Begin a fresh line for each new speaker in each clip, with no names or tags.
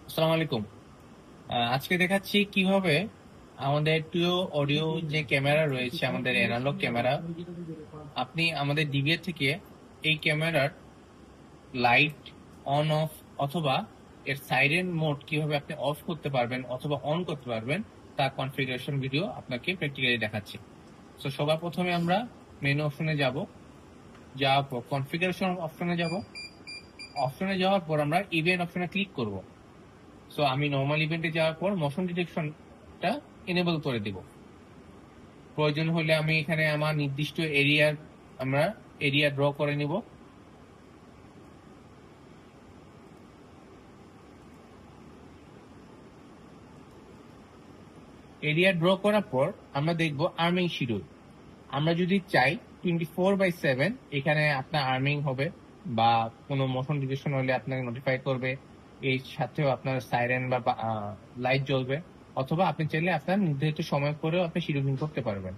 আসসালামু আলাইকুম। আজকে দেখাচ্ছি কিভাবে আমাদের টুইও অডিও যে ক্যামেরা রয়েছে, আমাদের অ্যানালগ ক্যামেরা, আপনি আমাদের ডিভিআর থেকে এই ক্যামেরার লাইট অন অফ অথবা এর সাইরেন মোড কিভাবে আপনি অফ করতে পারবেন অথবা অন করতে পারবেন তার কনফিগারেশন ভিডিও আপনাকে প্র্যাকটিক্যালি দেখাচ্ছি। তো সবার প্রথমে আমরা মেনু অপশনে যাব, যাওয়ার পর কনফিগারেশন অপশনে যাব। অপশনে যাওয়ার পর আমরা ইভেন্ট অপশনে ক্লিক করব। সো আমি নর্মাল ইভেন্টে যাওয়ার পর মোশন ডিটেকশনটা এনেবল করে দিব। প্রয়োজন হলে আমি এখানে আমার নির্দিষ্ট আমরা এরিয়া ড্র করে নিব। এরিয়া ড্র করার পর আমরা দেখব আর্মিং শিডিউল। আমরা যদি চাই 24/7 এখানে আপনার আর্মিং হবে বা কোনো মোশন ডিটেকশন হলে আপনাকে নোটিফাই করবে, এই সাথেও আপনার সাইরেন বা লাইট জ্বলবে, অথবা আপনি চাইলে আপনার নির্ধারিত সময় করেও আপনি শিডিউলিং করতে পারবেন।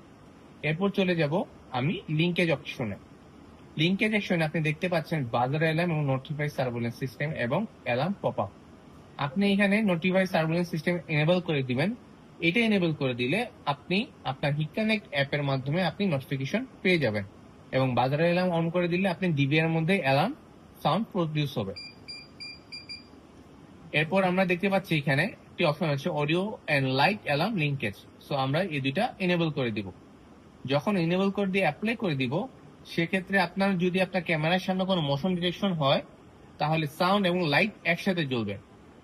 এরপর চলে যাব আমি লিঙ্কেজ অপশনে। লিঙ্কেজ অপশনে আপনি দেখতে পাচ্ছেন বাজার অ্যালার্ম এবং নোটিফাই সার্ভেলেন্স সিস্টেম এবং অ্যালার্ম পপ আপ। আপনি এখানে নোটিফাই সার্ভেলেন্স সিস্টেম এনেবল করে দিবেন। এটা এনেবল করে দিলে আপনি আপনার হিটকানেক্ট অ্যাপের মাধ্যমে আপনি নোটিফিকেশন পেয়ে যাবেন, এবং বাজার অ্যালার্ম অন করে দিলে আপনি ডিবিআর মধ্যে অ্যালার্ম সাউন্ড প্রডিউস হবে। এরপর আমরা দেখতে পাচ্ছি এখানে একটি অপশন আছে audio and light alarm linkage. So আমরা এই দুইটা এনেবল করে দিব। যখন এনেবল করে দিয়ে অ্যাপ্লাই করে দিব, সেক্ষেত্রে আপনার যদি আপনার ক্যামেরার সামনে কোনো মোশন ডিটেকশন হয়, তাহলে সাউন্ড এবং লাইট একসাথে জ্বলবে।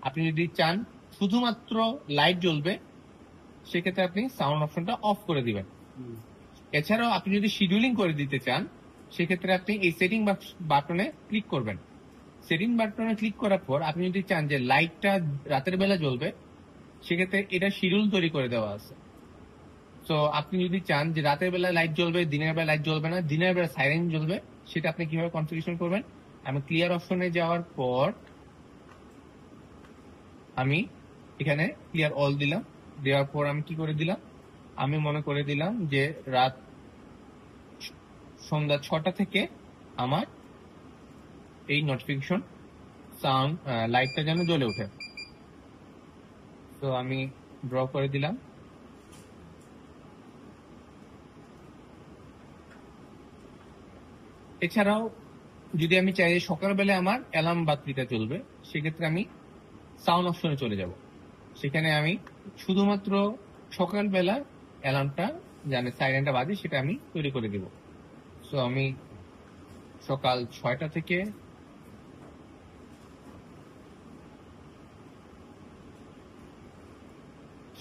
আপনি যদি চান শুধুমাত্র লাইট জ্বলবে, সেক্ষেত্রে আপনি সাউন্ড অপশনটা অফ করে দিবেন। এছাড়াও আপনি যদি শিডিউলিং করে দিতে চান, সেক্ষেত্রে আপনি এই সেটিং বাটনে ক্লিক করবেন। সেটিং বাটনে ক্লিক করার পর আপনি যদি চান যে লাইটটা রাতের বেলা জ্বলবে, সেক্ষেত্রে এটা শিডিউল তৈরি করে দেওয়া আছে। তো আপনি যদি চান যে রাতের বেলা লাইট জ্বলবে, দিনের বেলা লাইট জ্বলবে না, দিনের বেলা সাইরেন জ্বলবে, সেটা আপনি কিভাবে কনফিগারেশন করবেন। আমি ক্লিয়ার অপশনে যাওয়ার পর আমি এখানে ক্লিয়ার অল দিলাম। দেওয়ার পর আমি কি করে দিলাম, আমি মনে করে দিলাম যে রাত সন্ধ্যা 6টা থেকে আমার এই নোটিফিকেশন সাউন্ড লাইটটা যেন জ্বলে ওঠে। তো আমি ড্র করে দিলাম। এছাড়াও যদি আমি চাই সকালবেলা আমার অ্যালার্ম বাতিটা চলবে, সেক্ষেত্রে আমি সাউন্ড অপশনে চলে যাব। সেখানে আমি শুধুমাত্র সকালবেলা অ্যালার্মটা জানে সাইরেনটা বাজে সেটা আমি তৈরি করে দিব। সো আমি সকাল 6টা থেকে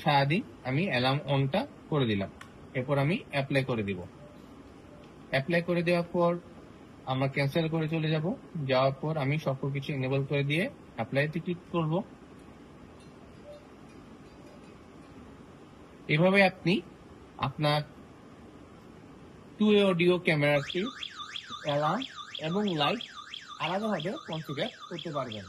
সারাদিন আমি অ্যালার্ম অনটা করে দিলাম। এরপর আমি অ্যাপ্লাই করে দিব। অ্যাপ্লাই করে দেওয়ার পর আমরা ক্যান্সেল করে চলে যাব। যাওয়ার পর আমি সকল কিছু এনেবল করে দিয়ে অ্যাপ্লাইতে ক্লিক করব। এভাবে আপনি আপনার টু-ওয়ে অডিও ক্যামেরাটি অ্যালার্ম এবং লাইট আলাদাভাবে কনফিগার করতে পারবেন।